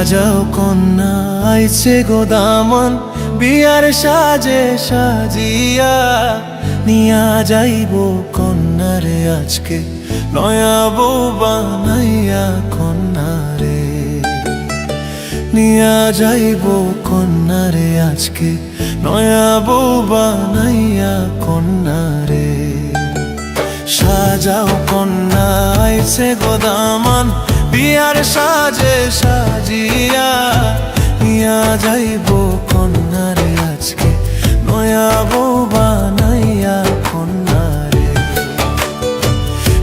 সাজাও কন্যা আইছে গো দামন, বিয়ার সাজে সাজিয়া নিয়া যাইব কন্যারে আজকে নয়া বউ বানাইয়া কন্যারে। নিয়া যাইব কন্যারে আজকে নয়া বউ বানাইয়া কন্যারে। সাজাও কন্যা আইছে গো দামন, বিয়ার সাজে সাজিয়া নিয়া যাইব কন্যারে আজকে নয়া বউ বানাইয়া কন্যারে।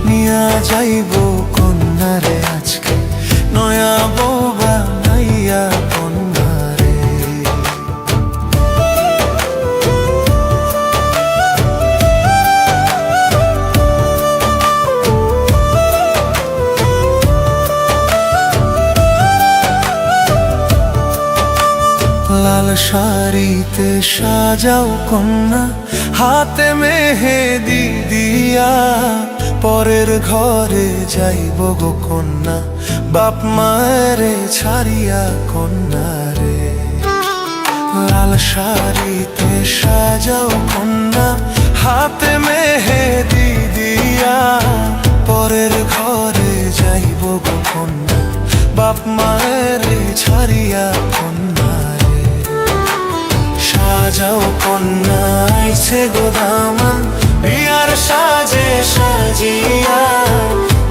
নিয়া যাইব কন্যারে আজকে নয়া বউ বানাইয়া কন্যারে। লাল শাড়িতে সাজাও কন্যা, হাতে মেহেদি দিয়া পরের ঘরে যাইব গো কন্যা বাপ মায়েরে ছাড়িয়া কন্যারে। লাল শাড়িতে সাজাও কন্যা, হাতে মেহেদি দিয়া পরের ঘরে যাইব গো কন্যা বাপ মায়েরে ছাড়িয়া কন্যারে। সাজাও কন্যা আইছে গো দামন, বিয়ার সাজে সাজিয়া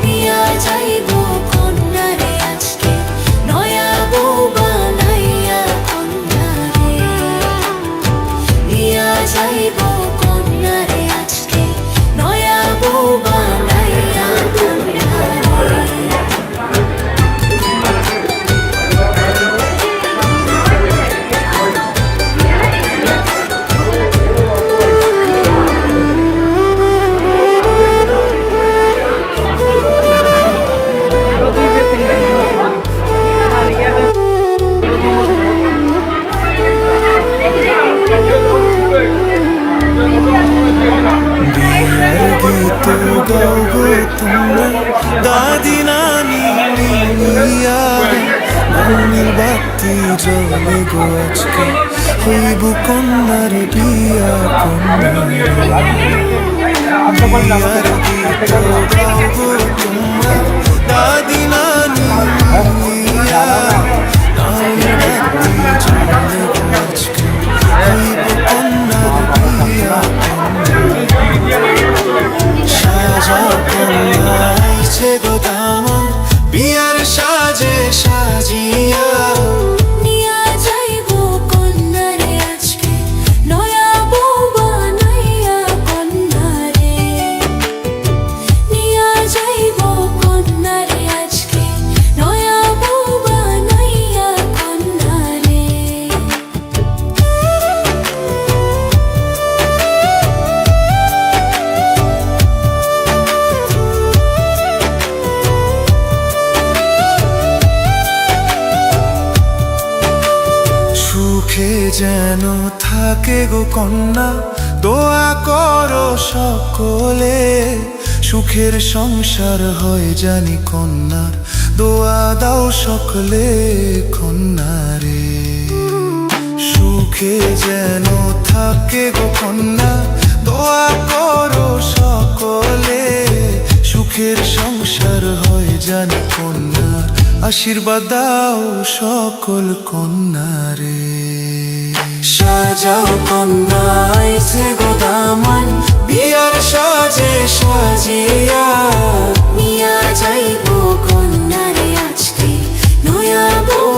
নিয়া যাইব কন্যারে আজকে নয়া বউ বানাইয়া কন্যারে। নিয়া যাইব কন্যারে আজকে নয়া বউ বানাইয়া কন্যারে। দাদি নানি মিলিয়া মনির বাতি জ্বলে গো আজকে হইব কন্যার বিয়া কন্যারে। বিয়ার গীত গাইবো তোমরা দাদি নানি মিলিয়া মনির বাতি জ্বলে গো আজকে হইব কন্যার বিয়া কন্যারে। সাজাও কন্যা আইছে গো দামন, বিয়ার সাজে সাজিয়া নিয়া যাইব কন্যারে আজকে নয়া বউ বানাইয়া কন্যারে। নিয়া যাইব কন্যারে আজকে নয়া বউ বানাইয়া কন্যারে। সুখে যেন থাকে গো কন্যা, দোয়া করো সকলে সুখের সংসার হয় জানি কন্যার, দোয়া দাও সকলে কন্যারে। সুখে যেন থাকে গো কন্যা, দোয়া করো সকলে সুখের সংসার হয় জানি কন্যার, আশীর্বাদ দাও সকল কন্যারে। সাজাও কন্যা আইছে গো দামন, বিয়ার সাজে সাজিয়া নিয়া যাইব কন্যারে আজকে নয়া বউ